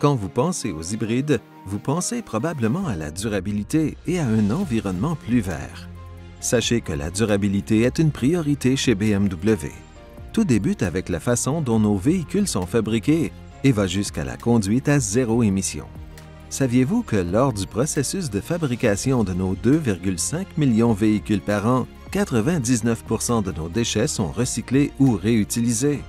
Quand vous pensez aux hybrides, vous pensez probablement à la durabilité et à un environnement plus vert. Sachez que la durabilité est une priorité chez BMW. Tout débute avec la façon dont nos véhicules sont fabriqués et va jusqu'à la conduite à zéro émission. Saviez-vous que lors du processus de fabrication de nos 2,5 millions de véhicules par an, 99% de nos déchets sont recyclés ou réutilisés?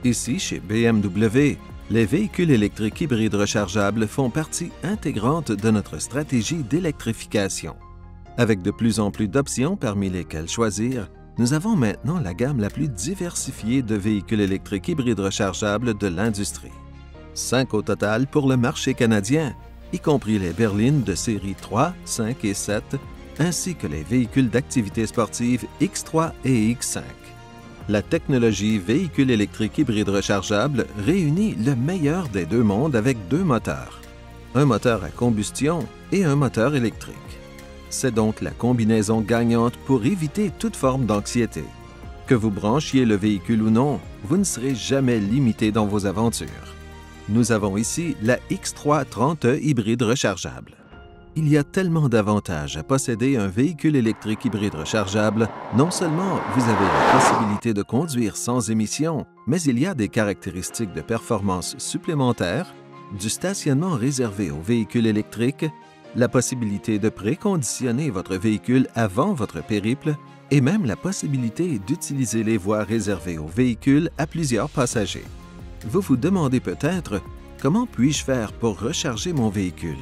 Ici, chez BMW, les véhicules électriques hybrides rechargeables font partie intégrante de notre stratégie d'électrification. Avec de plus en plus d'options parmi lesquelles choisir, nous avons maintenant la gamme la plus diversifiée de véhicules électriques hybrides rechargeables de l'industrie. 5 au total pour le marché canadien, y compris les berlines de série 3, 5 et 7, ainsi que les véhicules d'activité sportive X3 et X5. La technologie véhicule électrique hybride rechargeable réunit le meilleur des deux mondes avec deux moteurs, un moteur à combustion et un moteur électrique. C'est donc la combinaison gagnante pour éviter toute forme d'anxiété. Que vous branchiez le véhicule ou non, vous ne serez jamais limité dans vos aventures. Nous avons ici la X3 30e hybride rechargeable. Il y a tellement d'avantages à posséder un véhicule électrique hybride rechargeable. Non seulement vous avez la possibilité de conduire sans émission, mais il y a des caractéristiques de performance supplémentaires, du stationnement réservé aux véhicules électriques, la possibilité de préconditionner votre véhicule avant votre périple et même la possibilité d'utiliser les voies réservées aux véhicules à plusieurs passagers. Vous vous demandez peut-être « Comment puis-je faire pour recharger mon véhicule ?»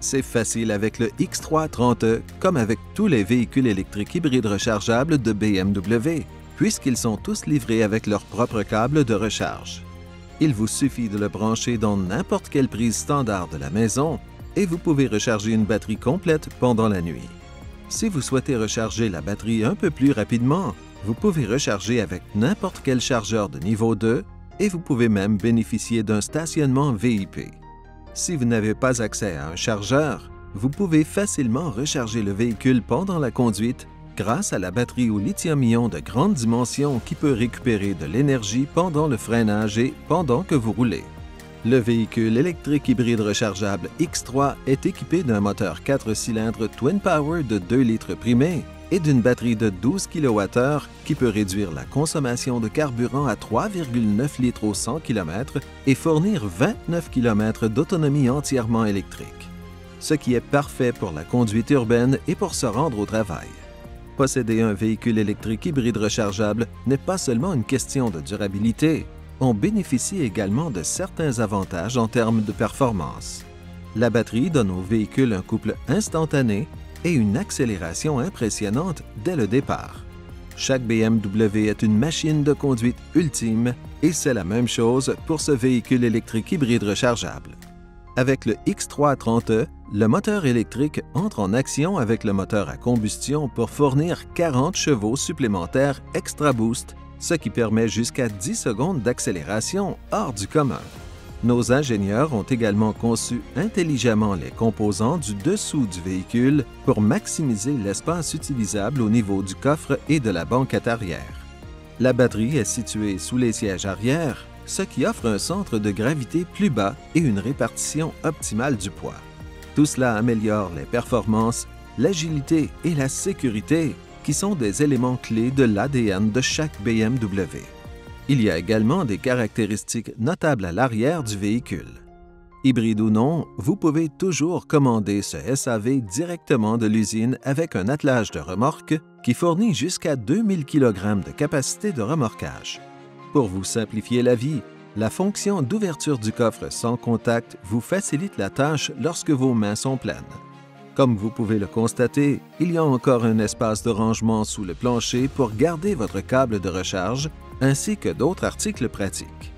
C'est facile avec le X3 30e, comme avec tous les véhicules électriques hybrides rechargeables de BMW, puisqu'ils sont tous livrés avec leur propre câble de recharge. Il vous suffit de le brancher dans n'importe quelle prise standard de la maison et vous pouvez recharger une batterie complète pendant la nuit. Si vous souhaitez recharger la batterie un peu plus rapidement, vous pouvez recharger avec n'importe quel chargeur de niveau 2 et vous pouvez même bénéficier d'un stationnement VIP. Si vous n'avez pas accès à un chargeur, vous pouvez facilement recharger le véhicule pendant la conduite grâce à la batterie au lithium-ion de grande dimension qui peut récupérer de l'énergie pendant le freinage et pendant que vous roulez. Le véhicule électrique hybride rechargeable X3 est équipé d'un moteur 4 cylindres Twin Power de 2 litres primé et d'une batterie de 12 kWh qui peut réduire la consommation de carburant à 3,9 litres au 100 km et fournir 29 km d'autonomie entièrement électrique, ce qui est parfait pour la conduite urbaine et pour se rendre au travail. Posséder un véhicule électrique hybride rechargeable n'est pas seulement une question de durabilité, on bénéficie également de certains avantages en termes de performance. La batterie donne au véhicule un couple instantané et une accélération impressionnante dès le départ. Chaque BMW est une machine de conduite ultime et c'est la même chose pour ce véhicule électrique hybride rechargeable. Avec le X3 30e, le moteur électrique entre en action avec le moteur à combustion pour fournir 40 chevaux supplémentaires Extra Boost, ce qui permet jusqu'à 10 secondes d'accélération hors du commun. Nos ingénieurs ont également conçu intelligemment les composants du dessous du véhicule pour maximiser l'espace utilisable au niveau du coffre et de la banquette arrière. La batterie est située sous les sièges arrière, ce qui offre un centre de gravité plus bas et une répartition optimale du poids. Tout cela améliore les performances, l'agilité et la sécurité, qui sont des éléments clés de l'ADN de chaque BMW. Il y a également des caractéristiques notables à l'arrière du véhicule. Hybride ou non, vous pouvez toujours commander ce SAV directement de l'usine avec un attelage de remorque qui fournit jusqu'à 2000 kg de capacité de remorquage. Pour vous simplifier la vie, la fonction d'ouverture du coffre sans contact vous facilite la tâche lorsque vos mains sont pleines. Comme vous pouvez le constater, il y a encore un espace de rangement sous le plancher pour garder votre câble de recharge ainsi que d'autres articles pratiques.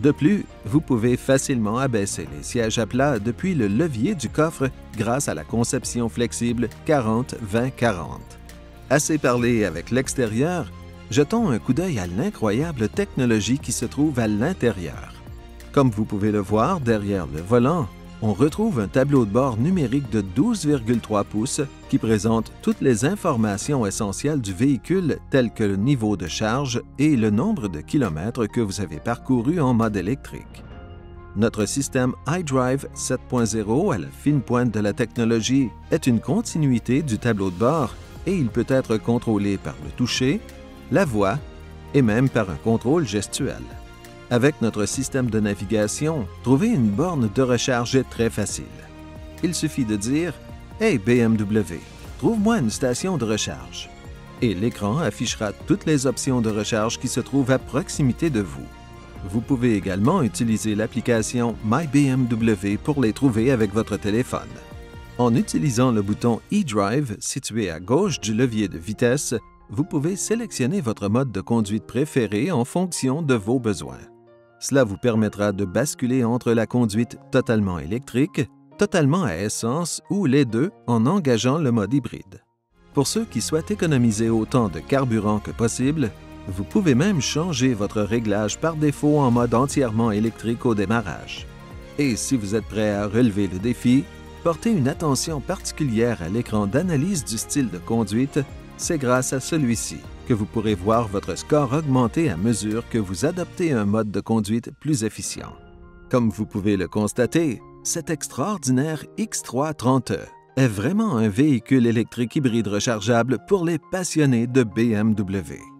De plus, vous pouvez facilement abaisser les sièges à plat depuis le levier du coffre grâce à la conception flexible 40-20-40. Assez parlé avec l'extérieur, jetons un coup d'œil à l'incroyable technologie qui se trouve à l'intérieur. Comme vous pouvez le voir derrière le volant, on retrouve un tableau de bord numérique de 12,3 pouces qui présente toutes les informations essentielles du véhicule telles que le niveau de charge et le nombre de kilomètres que vous avez parcouru en mode électrique. Notre système iDrive 7.0 à la fine pointe de la technologie est une continuité du tableau de bord et il peut être contrôlé par le toucher, la voix et même par un contrôle gestuel. Avec notre système de navigation, trouver une borne de recharge est très facile. Il suffit de dire « Hey BMW, trouve-moi une station de recharge » et l'écran affichera toutes les options de recharge qui se trouvent à proximité de vous. Vous pouvez également utiliser l'application MyBMW pour les trouver avec votre téléphone. En utilisant le bouton eDrive situé à gauche du levier de vitesse, vous pouvez sélectionner votre mode de conduite préféré en fonction de vos besoins. Cela vous permettra de basculer entre la conduite totalement électrique, totalement à essence ou les deux en engageant le mode hybride. Pour ceux qui souhaitent économiser autant de carburant que possible, vous pouvez même changer votre réglage par défaut en mode entièrement électrique au démarrage. Et si vous êtes prêt à relever le défi, portez une attention particulière à l'écran d'analyse du style de conduite. C'est grâce à celui-ci que vous pourrez voir votre score augmenter à mesure que vous adoptez un mode de conduite plus efficient. Comme vous pouvez le constater, cet extraordinaire X330e est vraiment un véhicule électrique hybride rechargeable pour les passionnés de BMW.